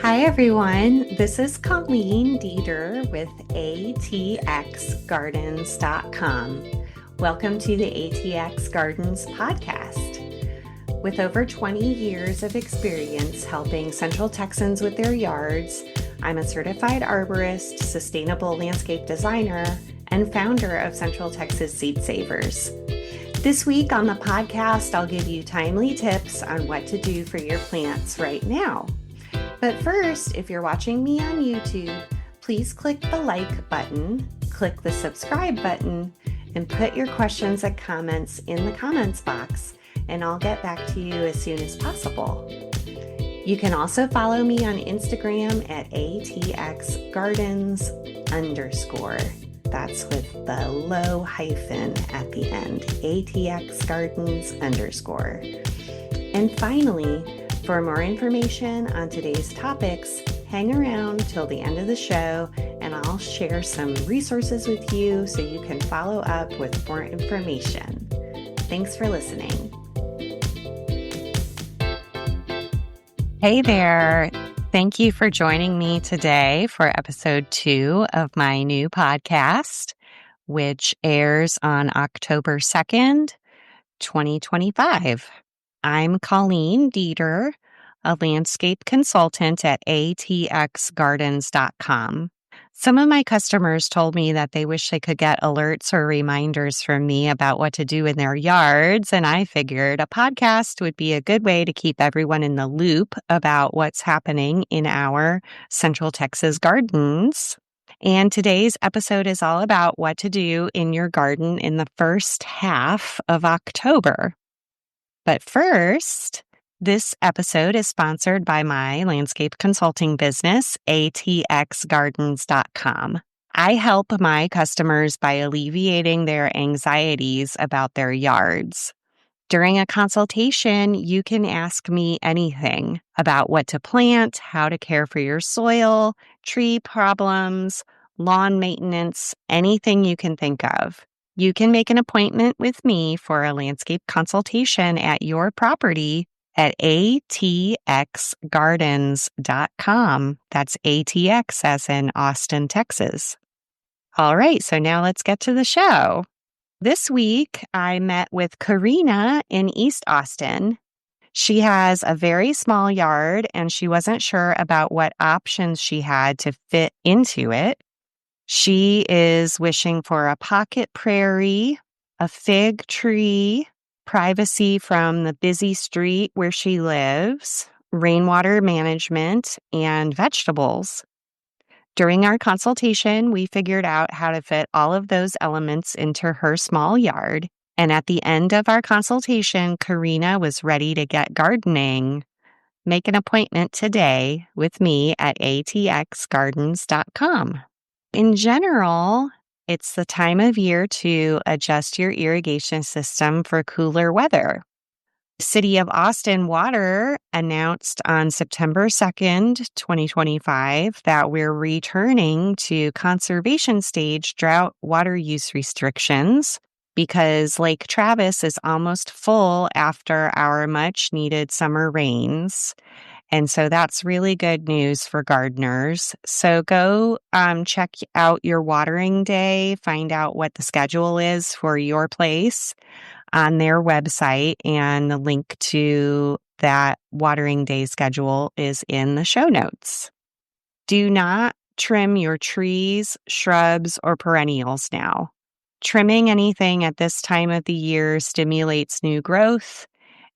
Hi, everyone. This is Colleen Dieter with atxgardens.com. Welcome to the ATX Gardens podcast. With over 20 years of experience helping Central Texans with their yards, I'm a certified arborist, sustainable landscape designer, and founder of Central Texas Seed Savers. This week on the podcast, I'll give you timely tips on what to do for your plants right now. But first, if you're watching me on YouTube, please click the like button, click the subscribe button, and put your questions and comments in the comments box, and I'll get back to you as soon as possible. You can also follow me on Instagram at atxgardens_. That's with the low hyphen at the end, atxgardens_. And finally, for more information on today's topics, hang around till the end of the show and I'll share some resources with you so you can follow up with more information. Thanks for listening. Hey there. Thank you for joining me today for episode 2 of my new podcast, which airs on October 2nd, 2025. I'm Colleen Dieter, a landscape consultant at atxgardens.com. Some of my customers told me that they wish they could get alerts or reminders from me about what to do in their yards, and I figured a podcast would be a good way to keep everyone in the loop about what's happening in our Central Texas gardens. And today's episode is all about what to do in your garden in the first half of October. But first, this episode is sponsored by my landscape consulting business, atxgardens.com. I help my customers by alleviating their anxieties about their yards. During a consultation, you can ask me anything about what to plant, how to care for your soil, tree problems, lawn maintenance, anything you can think of. You can make an appointment with me for a landscape consultation at your property at atxgardens.com. That's ATX as in Austin, Texas. All right, so now let's get to the show. This week, I met with Karina in East Austin. She has a very small yard, and she wasn't sure about what options she had to fit into it. She is wishing for a pocket prairie, a fig tree, privacy from the busy street where she lives, rainwater management, and vegetables. During our consultation, we figured out how to fit all of those elements into her small yard. And at the end of our consultation, Karina was ready to get gardening. Make an appointment today with me at atxgardens.com. In general, it's the time of year to adjust your irrigation system for cooler weather. The City of Austin Water announced on September 2nd, 2025, that we're returning to conservation stage drought water use restrictions because Lake Travis is almost full after our much-needed summer rains. And so that's really good news for gardeners. So go check out your watering day, find out what the schedule is for your place on their website, and the link to that watering day schedule is in the show notes. Do not trim your trees, shrubs, or perennials now. Trimming anything at this time of the year stimulates new growth,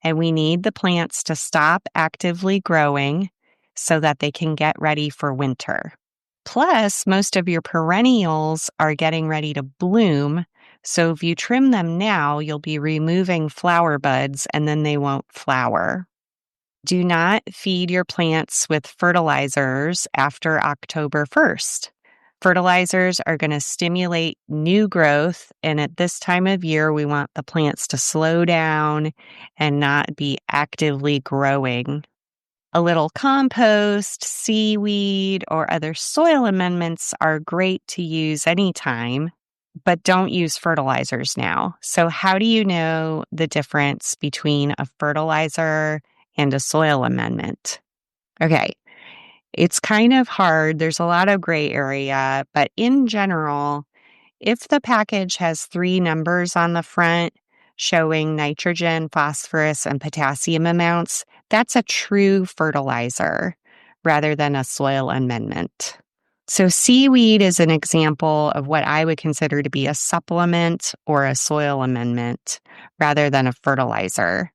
and we need the plants to stop actively growing so that they can get ready for winter. Plus, most of your perennials are getting ready to bloom, so if you trim them now, you'll be removing flower buds and then they won't flower. Do not feed your plants with fertilizers after October 1st. Fertilizers are going to stimulate new growth, and at this time of year, we want the plants to slow down and not be actively growing. A little compost, seaweed, or other soil amendments are great to use anytime, but don't use fertilizers now. So how do you know the difference between a fertilizer and a soil amendment? Okay. It's kind of hard. There's a lot of gray area, but in general, if the package has three numbers on the front showing nitrogen, phosphorus, and potassium amounts, that's a true fertilizer rather than a soil amendment. So, seaweed is an example of what I would consider to be a supplement or a soil amendment rather than a fertilizer.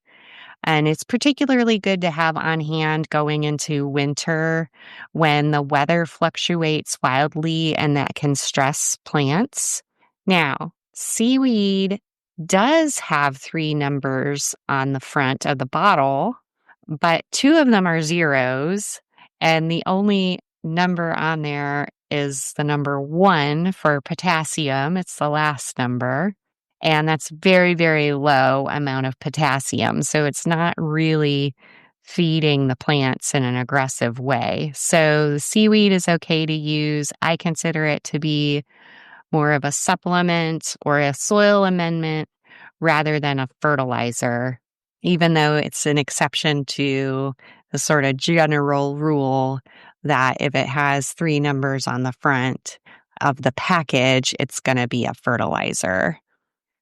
And it's particularly good to have on hand going into winter when the weather fluctuates wildly and that can stress plants. Now, seaweed does have three numbers on the front of the bottle, but two of them are zeros, and the only number on there is the number 1 for potassium. It's the last number. And that's very, very low amount of potassium. So it's not really feeding the plants in an aggressive way. So seaweed is okay to use. I consider it to be more of a supplement or a soil amendment rather than a fertilizer, even though it's an exception to the sort of general rule that if it has three numbers on the front of the package, it's going to be a fertilizer.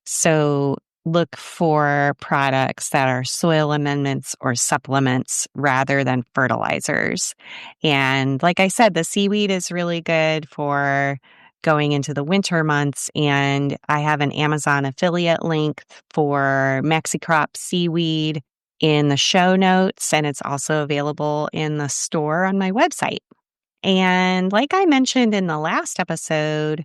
So look for products that are soil amendments or supplements rather than fertilizers. And like I said, the seaweed is really good for going into the winter months. And I have an Amazon affiliate link for Mexicrop seaweed in the show notes, and it's also available in the store on my website. And like I mentioned in the last episode,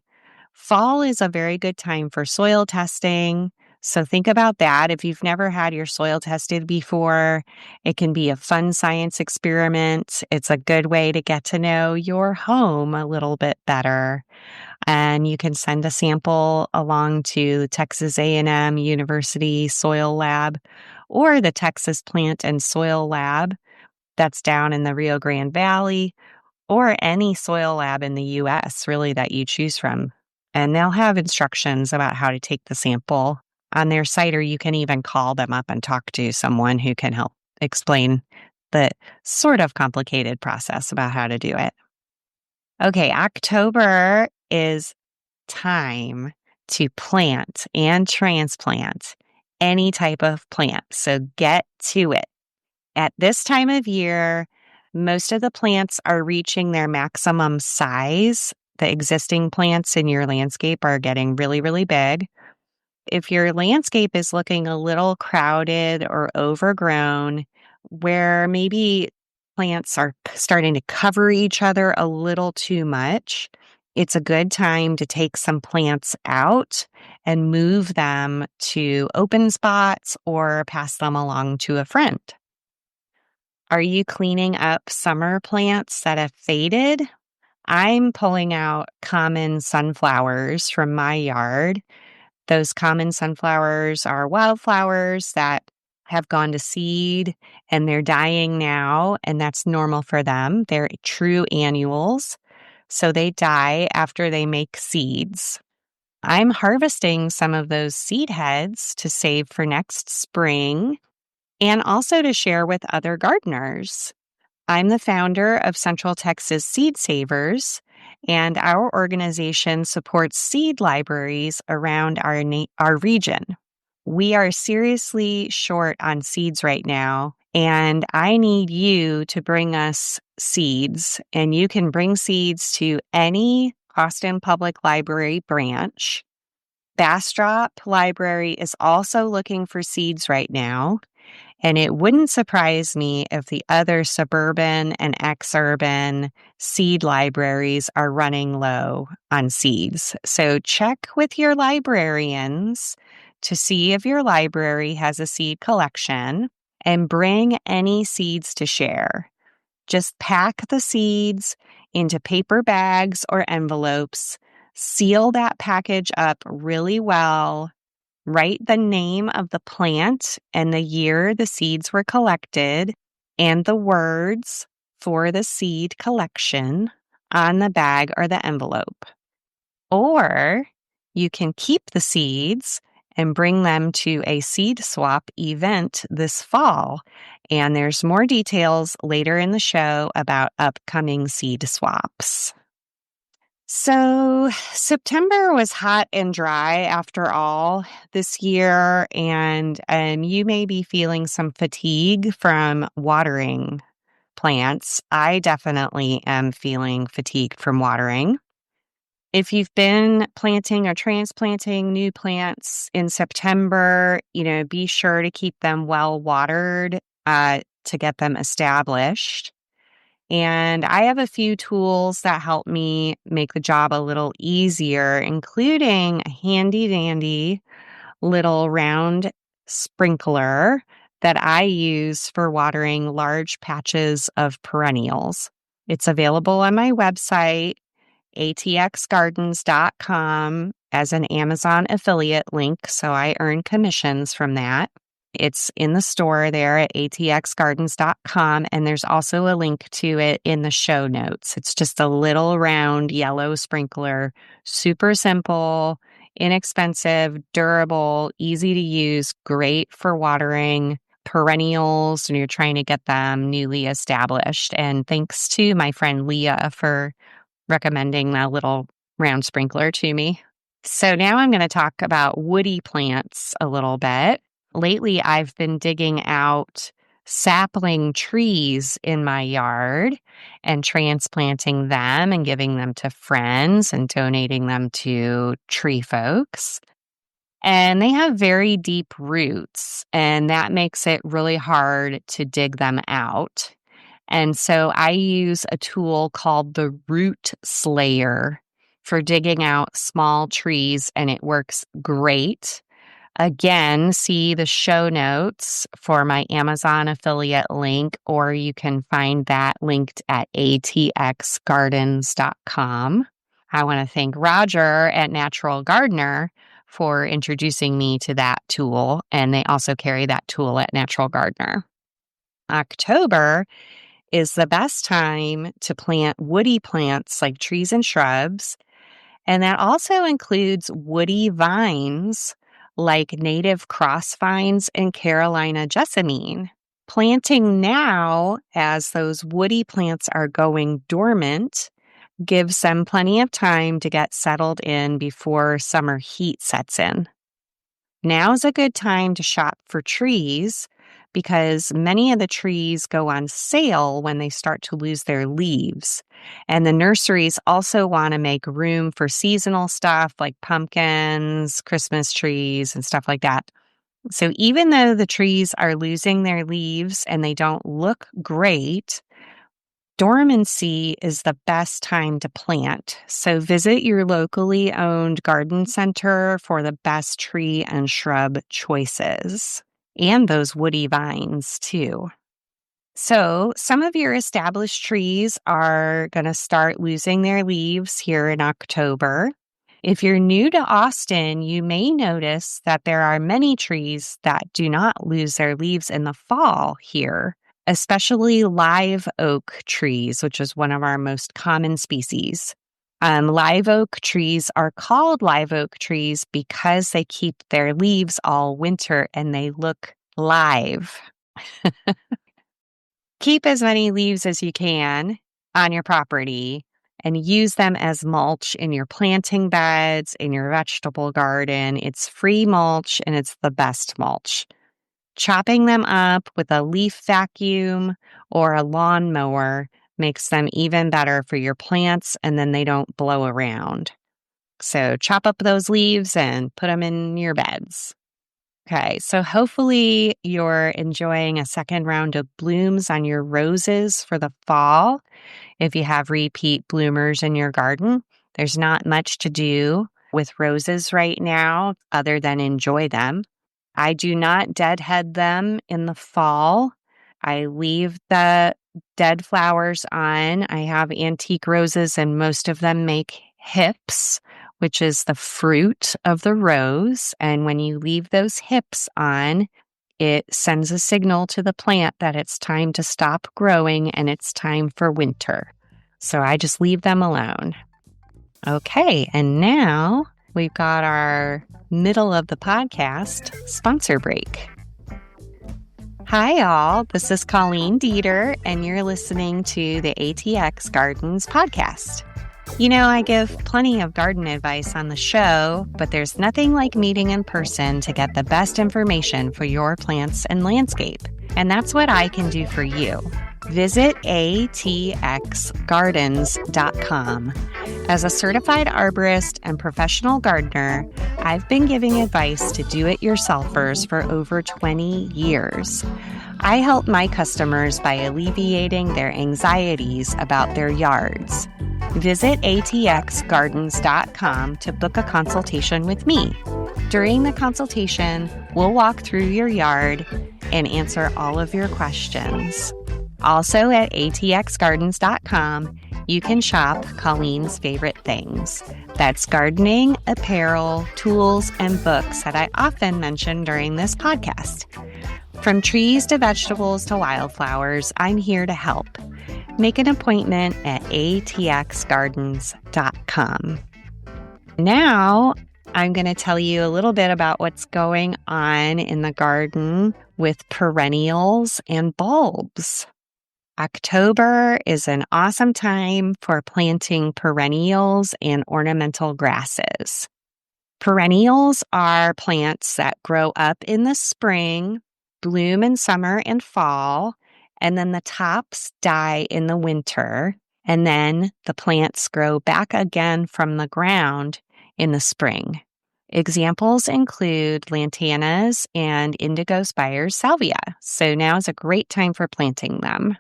fall is a very good time for soil testing. So think about that. If you've never had your soil tested before, it can be a fun science experiment. It's a good way to get to know your home a little bit better. And you can send a sample along to the Texas A&M University Soil Lab or the Texas Plant and Soil Lab that's down in the Rio Grande Valley, or any soil lab in the US, really, that you choose from. And they'll have instructions about how to take the sample on their site, or you can even call them up and talk to someone who can help explain the sort of complicated process about how to do it. Okay, October is time to plant and transplant any type of plant. So get to it. At this time of year, most of the plants are reaching their maximum size. The existing plants in your landscape are getting really, really big. If your landscape is looking a little crowded or overgrown, where maybe plants are starting to cover each other a little too much, it's a good time to take some plants out and move them to open spots or pass them along to a friend. Are you cleaning up summer plants that have faded? I'm pulling out common sunflowers from my yard. Those common sunflowers are wildflowers that have gone to seed and they're dying now, and that's normal for them. They're true annuals, so they die after they make seeds. I'm harvesting some of those seed heads to save for next spring and also to share with other gardeners. I'm the founder of Central Texas Seed Savers, and our organization supports seed libraries around our region. We are seriously short on seeds right now, and I need you to bring us seeds. And you can bring seeds to any Austin Public Library branch. Bastrop Library is also looking for seeds right now. And it wouldn't surprise me if the other suburban and exurban seed libraries are running low on seeds. So check with your librarians to see if your library has a seed collection and bring any seeds to share. Just pack the seeds into paper bags or envelopes, seal that package up really well. Write the name of the plant and the year the seeds were collected and the words for the seed collection on the bag or the envelope. Or you can keep the seeds and bring them to a seed swap event this fall. And there's more details later in the show about upcoming seed swaps. So, September was hot and dry after all this year, and you may be feeling some fatigue from watering plants. I definitely am feeling fatigued from watering. If you've been planting or transplanting new plants in September, be sure to keep them well watered to get them established. And I have a few tools that help me make the job a little easier, including a handy dandy little round sprinkler that I use for watering large patches of perennials. It's available on my website, atxgardens.com, as an Amazon affiliate link, so I earn commissions from that. It's in the store there at atxgardens.com, and there's also a link to it in the show notes. It's just a little round yellow sprinkler, super simple, inexpensive, durable, easy to use, great for watering perennials when you're trying to get them newly established. And thanks to my friend Leah for recommending that little round sprinkler to me. So now I'm going to talk about woody plants a little bit. Lately, I've been digging out sapling trees in my yard and transplanting them and giving them to friends and donating them to tree folks. And they have very deep roots, and that makes it really hard to dig them out. And so I use a tool called the Root Slayer for digging out small trees, and it works great. Again, see the show notes for my Amazon affiliate link, or you can find that linked at atxgardens.com. I want to thank Roger at Natural Gardener for introducing me to that tool, and they also carry that tool at Natural Gardener. October is the best time to plant woody plants like trees and shrubs, and that also includes woody vines like native cross vines and Carolina jessamine. Planting now, as those woody plants are going dormant, gives them plenty of time to get settled in before summer heat sets in. Now is a good time to shop for trees because many of the trees go on sale when they start to lose their leaves. And the nurseries also want to make room for seasonal stuff like pumpkins, Christmas trees, and stuff like that. So even though the trees are losing their leaves and they don't look great, dormancy is the best time to plant. So visit your locally owned garden center for the best tree and shrub choices, and those woody vines too. So some of your established trees are going to start losing their leaves here in October. If you're new to Austin, you may notice that there are many trees that do not lose their leaves in the fall here, especially live oak trees, which is one of our most common species. Live oak trees are called live oak trees because they keep their leaves all winter and they look live. Keep as many leaves as you can on your property and use them as mulch in your planting beds, in your vegetable garden. It's free mulch and it's the best mulch. Chopping them up with a leaf vacuum or a lawnmower makes them even better for your plants, and then they don't blow around. So chop up those leaves and put them in your beds. Okay, so hopefully you're enjoying a second round of blooms on your roses for the fall. If you have repeat bloomers in your garden, there's not much to do with roses right now other than enjoy them. I do not deadhead them in the fall. I leave the dead flowers on. I have antique roses and most of them make hips, which is the fruit of the rose. And when you leave those hips on, it sends a signal to the plant that it's time to stop growing and it's time for winter. So I just leave them alone. Okay, and now we've got our middle of the podcast sponsor break. Hi, all. This is Colleen Dieter, and you're listening to the ATX Gardens podcast. You know, I give plenty of garden advice on the show, but there's nothing like meeting in person to get the best information for your plants and landscape. And that's what I can do for you. Visit atxgardens.com. As a certified arborist and professional gardener, I've been giving advice to do-it-yourselfers for over 20 years. I help my customers by alleviating their anxieties about their yards. Visit atxgardens.com to book a consultation with me. During the consultation, we'll walk through your yard and answer all of your questions. Also at atxgardens.com, you can shop Colleen's favorite things. That's gardening, apparel, tools, and books that I often mention during this podcast. From trees to vegetables to wildflowers, I'm here to help. Make an appointment at atxgardens.com. Now, I'm going to tell you a little bit about what's going on in the garden with perennials and bulbs. October is an awesome time for planting perennials and ornamental grasses. Perennials are plants that grow up in the spring, bloom in summer and fall, and then the tops die in the winter, and then the plants grow back again from the ground in the spring. Examples include lantanas and indigo spires salvia, so now is a great time for planting them.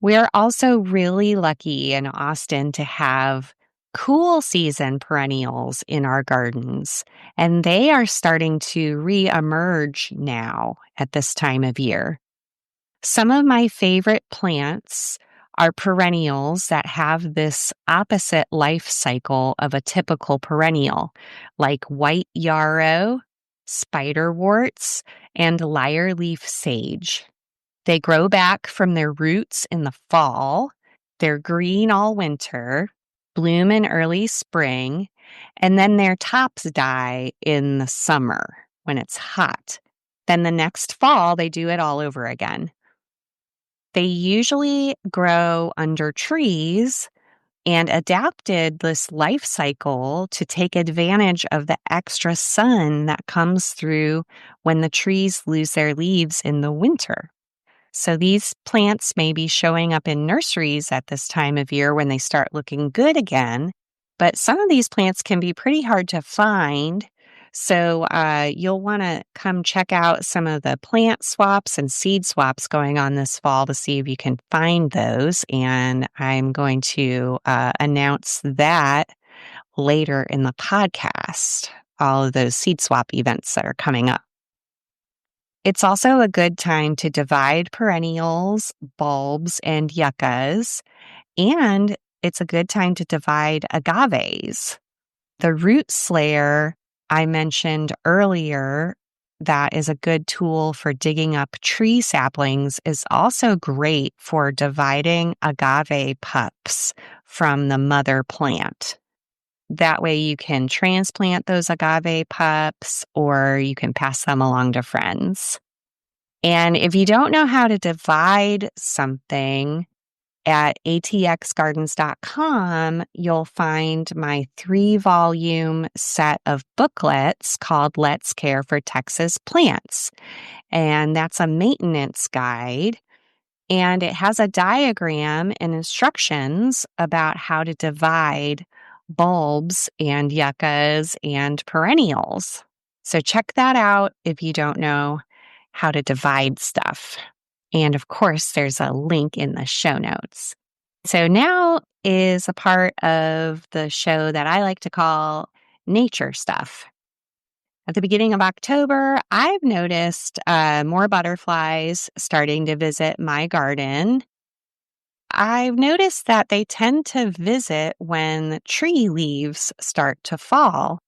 We're also really lucky in Austin to have cool season perennials in our gardens, and they are starting to re-emerge now at this time of year. Some of my favorite plants are perennials that have this opposite life cycle of a typical perennial, like white yarrow, spiderworts, and lyre-leaf sage. They grow back from their roots in the fall, they're green all winter, bloom in early spring, and then their tops die in the summer when it's hot. Then the next fall, they do it all over again. They usually grow under trees and adapted this life cycle to take advantage of the extra sun that comes through when the trees lose their leaves in the winter. So these plants may be showing up in nurseries at this time of year when they start looking good again, but some of these plants can be pretty hard to find. So you'll want to come check out some of the plant swaps and seed swaps going on this fall to see if you can find those. And I'm going to announce that later in the podcast, all of those seed swap events that are coming up. It's also a good time to divide perennials, bulbs, and yuccas, and it's a good time to divide agaves. The root slayer I mentioned earlier, that is a good tool for digging up tree saplings, is also great for dividing agave pups from the mother plant. That way you can transplant those agave pups or you can pass them along to friends. And if you don't know how to divide something, at atxgardens.com, you'll find my 3-volume set of booklets called Let's Care for Texas Plants. And that's a maintenance guide. And it has a diagram and instructions about how to divide bulbs and yuccas and perennials. So check that out if you don't know how to divide stuff. And of course, there's a link in the show notes. So now is a part of the show that I like to call nature stuff. At the beginning of October, I've noticed more butterflies starting to visit my garden. I've noticed that they tend to visit when tree leaves start to fall.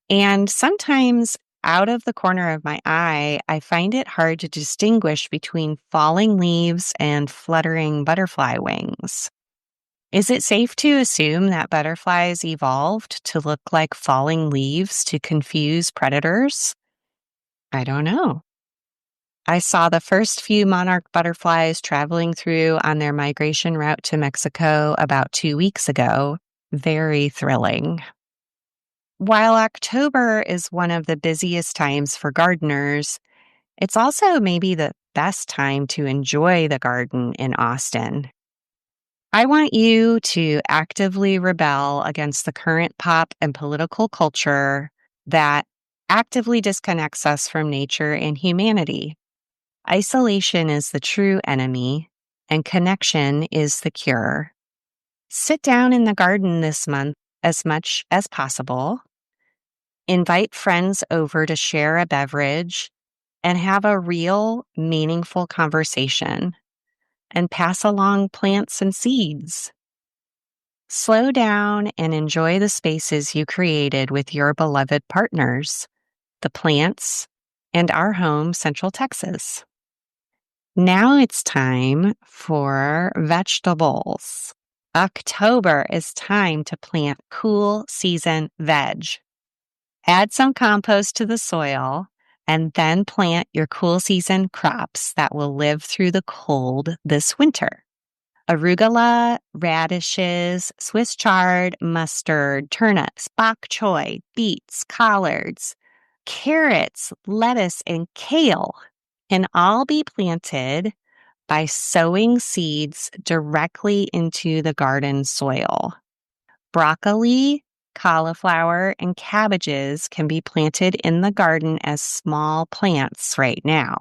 And sometimes out of the corner of my eye, I find it hard to distinguish between falling leaves and fluttering butterfly wings. Is it safe to assume that butterflies evolved to look like falling leaves to confuse predators? I don't know. I saw the first few monarch butterflies traveling through on their migration route to Mexico about 2 weeks ago. Very thrilling. While October is one of the busiest times for gardeners, it's also maybe the best time to enjoy the garden in Austin. I want you to actively rebel against the current pop and political culture that actively disconnects us from nature and humanity. Isolation is the true enemy, and connection is the cure. Sit down in the garden this month as much as possible. Invite friends over to share a beverage and have a real, meaningful conversation, and pass along plants and seeds. Slow down and enjoy the spaces you created with your beloved partners, the plants, and our home, Central Texas. Now it's time for vegetables. October is time to plant cool season veg. Add some compost to the soil and then plant your cool season crops that will live through the cold this winter. Arugula, radishes, Swiss chard, mustard, turnips, bok choy, beets, collards, carrots, lettuce, and kale can all be planted by sowing seeds directly into the garden soil. Broccoli, cauliflower, and cabbages can be planted in the garden as small plants right now.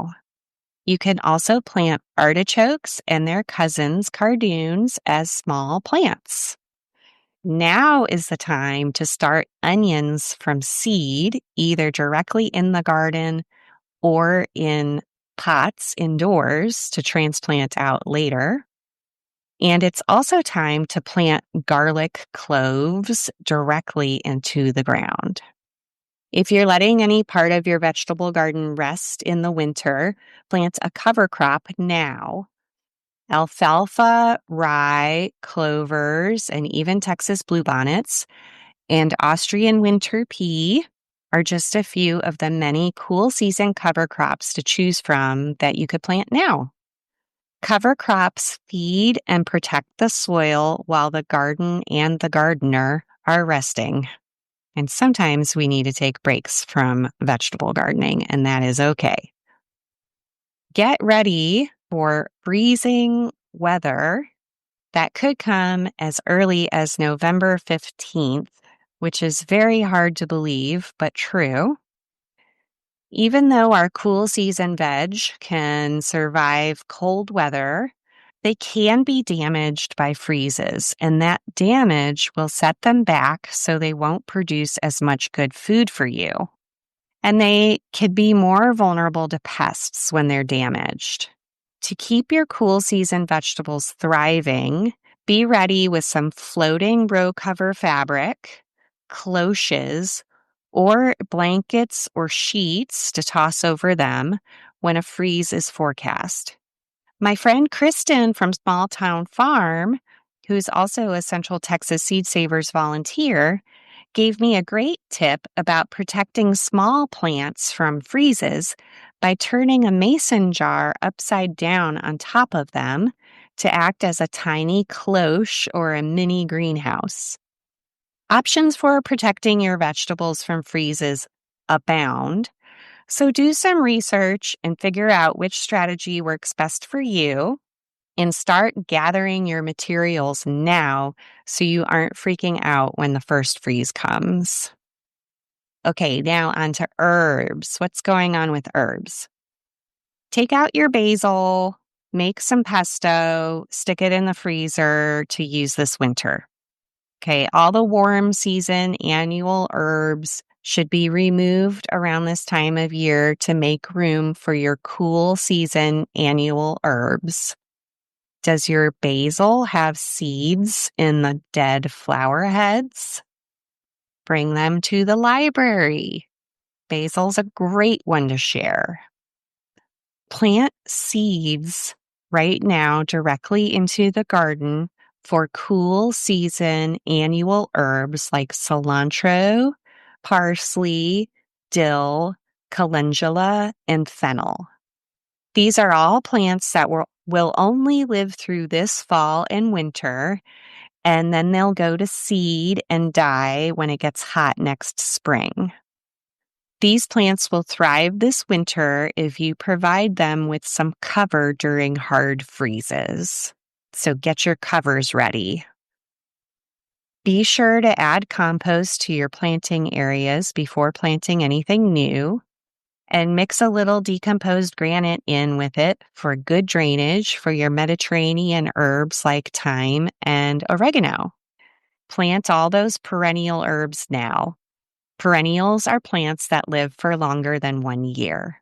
You can also plant artichokes and their cousins, cardoons, as small plants. Now is the time to start onions from seed, either directly in the garden or in pots indoors to transplant out later. And it's also time to plant garlic cloves directly into the ground. If you're letting any part of your vegetable garden rest in the winter, plant a cover crop now. Alfalfa, rye, clovers, and even Texas bluebonnets and Austrian winter pea are just a few of the many cool season cover crops to choose from that you could plant now. Cover crops feed and protect the soil while the garden and the gardener are resting. And sometimes we need to take breaks from vegetable gardening, and that is okay. Get ready for freezing weather that could come as early as November 15th, which is very hard to believe, but true. Even though our cool season veg can survive cold weather, they can be damaged by freezes, and that damage will set them back so they won't produce as much good food for you. And they could be more vulnerable to pests when they're damaged. To keep your cool season vegetables thriving, be ready with some floating row cover fabric, cloches, or blankets or sheets to toss over them when a freeze is forecast. My friend Kristen from Small Town Farm, who's also a Central Texas Seed Savers volunteer, gave me a great tip about protecting small plants from freezes by turning a mason jar upside down on top of them to act as a tiny cloche or a mini greenhouse. Options for protecting your vegetables from freezes abound, so do some research and figure out which strategy works best for you, and start gathering your materials now so you aren't freaking out when the first freeze comes. Okay, now on to herbs. What's going on with herbs? Take out your basil, make some pesto, stick it in the freezer to use this winter. Okay, all the warm season annual herbs should be removed around this time of year to make room for your cool season annual herbs. Does your basil have seeds in the dead flower heads? Bring them to the library. Basil's a great one to share. Plant seeds right now directly into the garden for cool season annual herbs like cilantro, parsley, dill, calendula, and fennel. These are all plants that will only live through this fall and winter, and then they'll go to seed and die when it gets hot next spring. These plants will thrive this winter if you provide them with some cover during hard freezes. So get your covers ready. Be sure to add compost to your planting areas before planting anything new, and mix a little decomposed granite in with it for good drainage for your Mediterranean herbs like thyme and oregano. Plant all those perennial herbs now. Perennials are plants that live for longer than 1 year.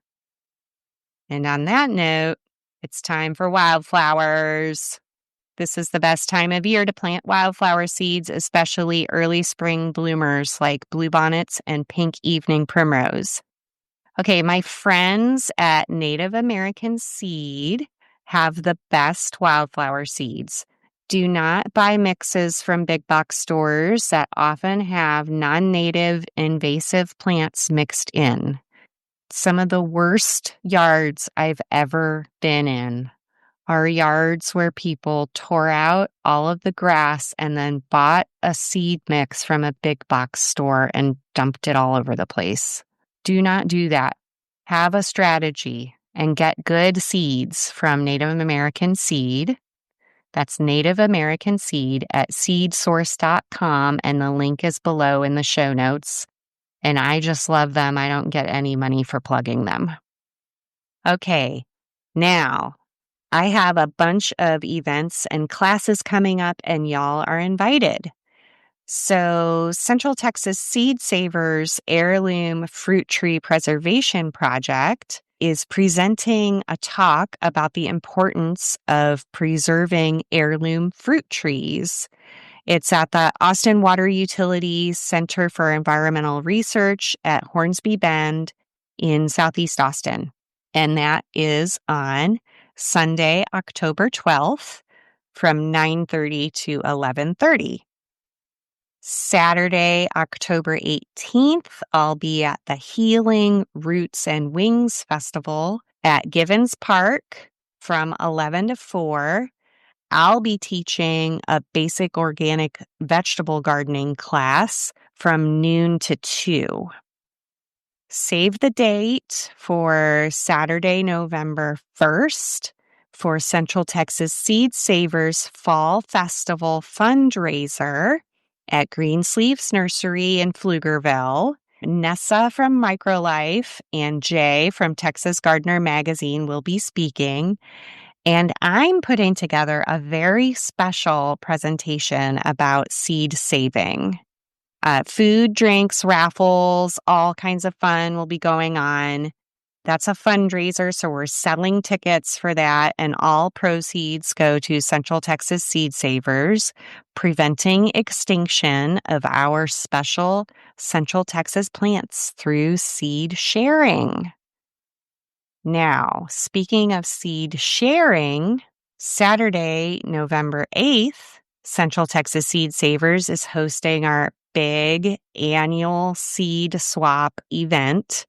And on that note, it's time for wildflowers. This is the best time of year to plant wildflower seeds, especially early spring bloomers like bluebonnets and pink evening primrose. Okay, my friends at Native American Seed have the best wildflower seeds. Do not buy mixes from big box stores that often have non-native invasive plants mixed in. Some of the worst yards I've ever been in are yards where people tore out all of the grass and then bought a seed mix from a big box store and dumped it all over the place. Do not do that. Have a strategy and get good seeds from Native American Seed. That's Native American Seed at seedsource.com, and the link is below in the show notes. And I just love them. I don't get any money for plugging them. Okay, now I have a bunch of events and classes coming up, and y'all are invited. So, Central Texas Seed Savers Heirloom Fruit Tree Preservation Project is presenting a talk about the importance of preserving heirloom fruit trees. It's at the Austin Water Utilities Center for Environmental Research at Hornsby Bend in Southeast Austin. And that is on Sunday, October 12th from 9:30 to 11:30. Saturday, October 18th, I'll be at the Healing Roots and Wings Festival at Givens Park from 11 to 4. I'll be teaching a basic organic vegetable gardening class from noon to 2. Save the date for Saturday, November 1st for Central Texas Seed Savers Fall Festival fundraiser at Greensleeves Nursery in Pflugerville. Nessa from Microlife and Jay from Texas Gardener Magazine will be speaking. And I'm putting together a very special presentation about seed saving. Food, drinks, raffles, all kinds of fun will be going on. That's a fundraiser, so we're selling tickets for that, and all proceeds go to Central Texas Seed Savers, preventing extinction of our special Central Texas plants through seed sharing. Now, speaking of seed sharing, Saturday, November 8th, Central Texas Seed Savers is hosting our big annual seed swap event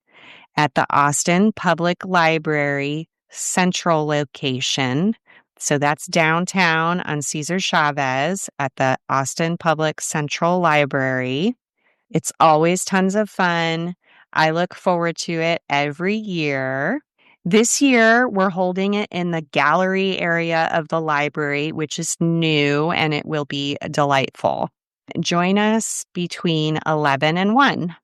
at the Austin Public Library Central location. So that's downtown on Cesar Chavez at the Austin Public Central Library. It's always tons of fun. I look forward to it every year. This year, we're holding it in the gallery area of the library, which is new, and it will be delightful. Join us between 11 and 1.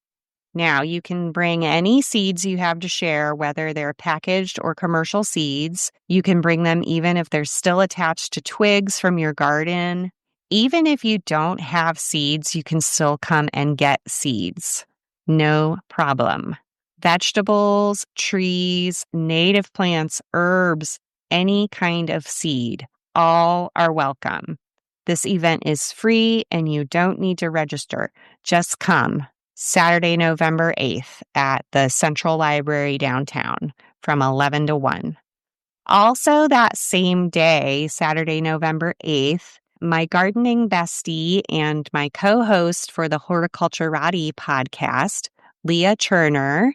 Now, you can bring any seeds you have to share, whether they're packaged or commercial seeds. You can bring them even if they're still attached to twigs from your garden. Even if you don't have seeds, you can still come and get seeds. No problem. Vegetables, trees, native plants, herbs, any kind of seed, all are welcome. This event is free and you don't need to register. Just come. Saturday, November 8th at the Central Library downtown from 11 to 1. Also that same day, Saturday, November 8th, My gardening bestie and my co-host for the Horticulturati podcast, Leah Turner,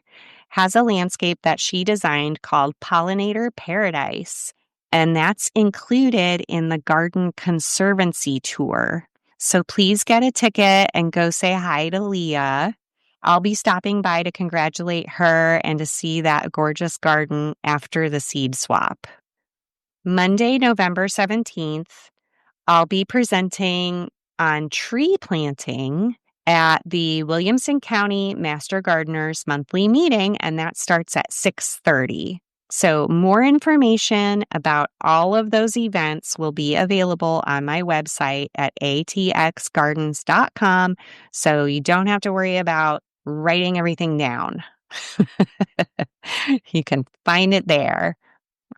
has a landscape that she designed called Pollinator Paradise, and that's included in the Garden Conservancy tour. So please get a ticket and go say hi to Leah. I'll be stopping by to congratulate her and to see that gorgeous garden after the seed swap. Monday, November 17th, I'll be presenting on tree planting at the Williamson County Master Gardeners monthly meeting, and that starts at 6:30. So more information about all of those events will be available on my website at atxgardens.com, so you don't have to worry about writing everything down. You can find it there.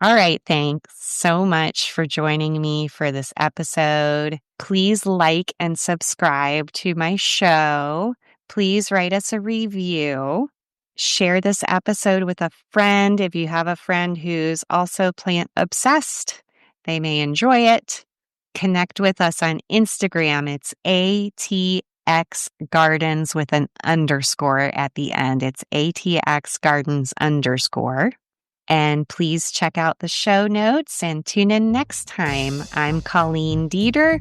All right, thanks so much for joining me for this episode. Please like and subscribe to my show. Please write us a review. Share this episode with a friend if you have a friend who's also plant obsessed. They may enjoy it. Connect with us on Instagram. It's ATX Gardens with an underscore at the end. It's ATX Gardens _ And please check out the show notes and tune in next time. I'm Colleen Dieter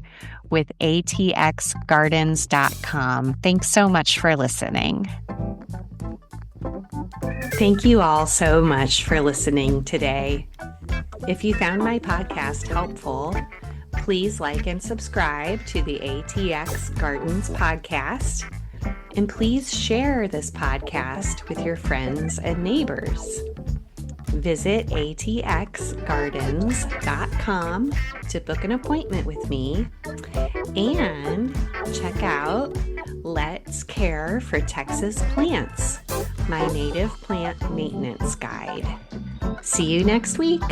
with atxgardens.com. Thanks so much for listening. Thank you all so much for listening today. If you found my podcast helpful, please like and subscribe to the ATX Gardens podcast. And please share this podcast with your friends and neighbors. Visit atxgardens.com to book an appointment with me and check out Let's Care for Texas Plants, my native plant maintenance guide. See you next week.